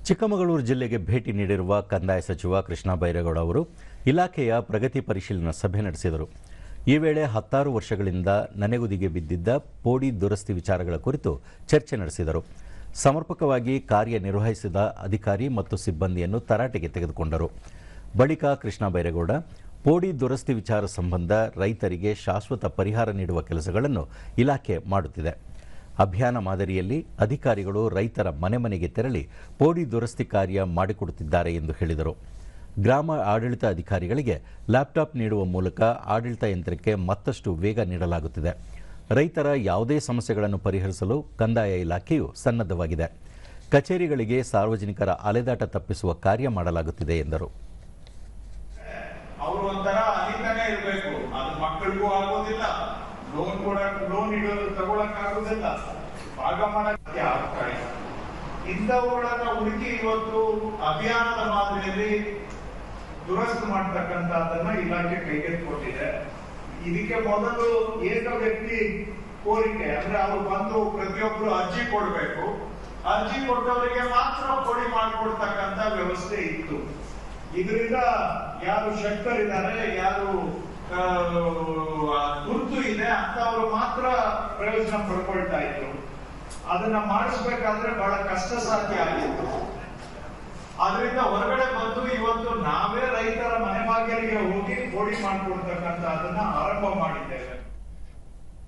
ಚಿಕ್ಕಮಗಳೂರು ಜಿಲ್ಲೆಗೆ ಭೇಟಿ ನೀಡಿರುವ ಕಂದಾಯ ಸಚಿವ ಕೃಷ್ಣ ಬೈರೇಗೌಡ ಅವರು ಇಲಾಖೆಯ ಪ್ರಗತಿ ಪರಿಶೀಲನಾ ಸಭೆ ನಡೆಸಿದರು. ಈ ವೇಳೆ 16 ವರ್ಷಗಳಿಂದ ನನೆಗುದಿಗೆ ಬಿದ್ದಿದ್ದ ಪೋಡಿ ದುರಸ್ತಿ ವಿಚಾರಗಳ ಕುರಿತು ಚರ್ಚೆ ನಡೆಸಿದರು. ಸಮರ್ಪಕವಾಗಿ ಕಾರ್ಯನಿರ್ವಹಿಸಿದ ಅಧಿಕಾರಿ ಮತ್ತು ಸಿಬ್ಬಂದಿಯನ್ನು ತರಾಟೆಗೆ ತೆಗೆದುಕೊಂಡರು. ಬಳಿಕ ಕೃಷ್ಣ ಬೈರೇಗೌಡ ಪೋಡಿ ದುರಸ್ತಿ ವಿಚಾರ ಸಂಬಂಧ ರೈತರಿಗೆ ಶಾಶ್ವತ ಪರಿಹಾರ ನೀಡುವ ಕೆಲಸಗಳನ್ನು ಇಲಾಖೆ ಮಾಡುತ್ತಿದೆ. ಅಭಿಯಾನ ಮಾದರಿಯಲ್ಲಿ ಅಧಿಕಾರಿಗಳು ರೈತರ ಮನೆ ಮನೆಗೆ ತೆರಳಿ ಪೋಡಿ ದುರಸ್ತಿ ಕಾರ್ಯ ಮಾಡಿಕೊಡುತ್ತಿದ್ದಾರೆ ಎಂದು ಹೇಳಿದರು. ಗ್ರಾಮ ಆಡಳಿತ ಅಧಿಕಾರಿಗಳಿಗೆ ಲ್ಯಾಪ್ಟಾಪ್ ನೀಡುವ ಮೂಲಕ ಆಡಳಿತ ಯಂತ್ರಕ್ಕೆ ಮತ್ತಷ್ಟು ವೇಗ ನೀಡಲಾಗುತ್ತಿದೆ. ರೈತರ ಯಾವುದೇ ಸಮಸ್ಯೆಗಳನ್ನು ಪರಿಹರಿಸಲು ಕಂದಾಯ ಇಲಾಖೆಯು ಸನ್ನದ್ಧವಾಗಿದೆ. ಕಚೇರಿಗಳಿಗೆ ಸಾರ್ವಜನಿಕರ ಅಲೆದಾಟ ತಪ್ಪಿಸುವ ಕಾರ್ಯ ಮಾಡಲಾಗುತ್ತಿದೆ ಎಂದರು. ಅವರು ಒಂಥರ ಅಲಿತಾನೆ ಇರಬೇಕು, ಅದು ಮಕ್ಕಳಿಗೂ ಆಗೋದಿಲ್ಲ, ಲೋನ್ ತಗೊಳಕ್ಕಾಗೋದಿಲ್ಲ, ಭಾಗ ಮಾಡಕ್ಕೆ ಆಗ್ತಾ ಇಲ್ಲ. ಇಂಥವುಗಳನ್ನ ಹುಡುಕಿ ಇವತ್ತು ಅಭಿಯಾನದ ಮಾದರಿಯಲ್ಲಿ ದುರಸ್ತಿ ಮಾಡ್ತಕ್ಕಂಥದ್ದನ್ನ ಇಲಾಖೆ ಕೈಗೆತ್ತಿಕೊಂಡಿದೆ. ಇದಕ್ಕೆ ಮೊದಲು ಏಕ ವ್ಯಕ್ತಿ ಕೋರಿಕೆ ಅಂದ್ರೆ ಅವರು ಬಂದು ಪ್ರತಿಯೊಬ್ಬರು ಅರ್ಜಿ ಕೊಡಬೇಕು, ಅರ್ಜಿ ಕೊಟ್ಟವರಿಗೆ ಮಾತ್ರ ಪೋಡಿ ಮಾಡಿಕೊಡ್ತಕ್ಕಂಥ ವ್ಯವಸ್ಥೆ ಇತ್ತು. ಇದರಿಂದ ಯಾರು ಶಕ್ತರಿದ್ದಾರೆ, ಯಾರು ಗುರುತು ಇದೆ ಅಂತವರು ಮಾತ್ರ ಪ್ರಯೋಜನ ಪಡ್ಕೊಳ್ತಾ ಇದ್ರು. ಅದನ್ನ ಮಾಡಿಸ್ಬೇಕಾದ್ರೆ ಬಹಳ ಕಷ್ಟ ಸಾಧ್ಯ ಆಗಿತ್ತು. ಅದರಿಂದ ಹೊರಗಡೆ ಬಂದು ಇವತ್ತು ನಾವೇ ರೈತರ ಮನೆ ಬಾಗಿಲಿಗೆ ಹೋಗಿ ಪೋಡಿ ಮಾಡಿಕೊಡ್ತಕ್ಕಂಥ ಅದನ್ನ ಆರಂಭ ಮಾಡಿದ್ದೇವೆ.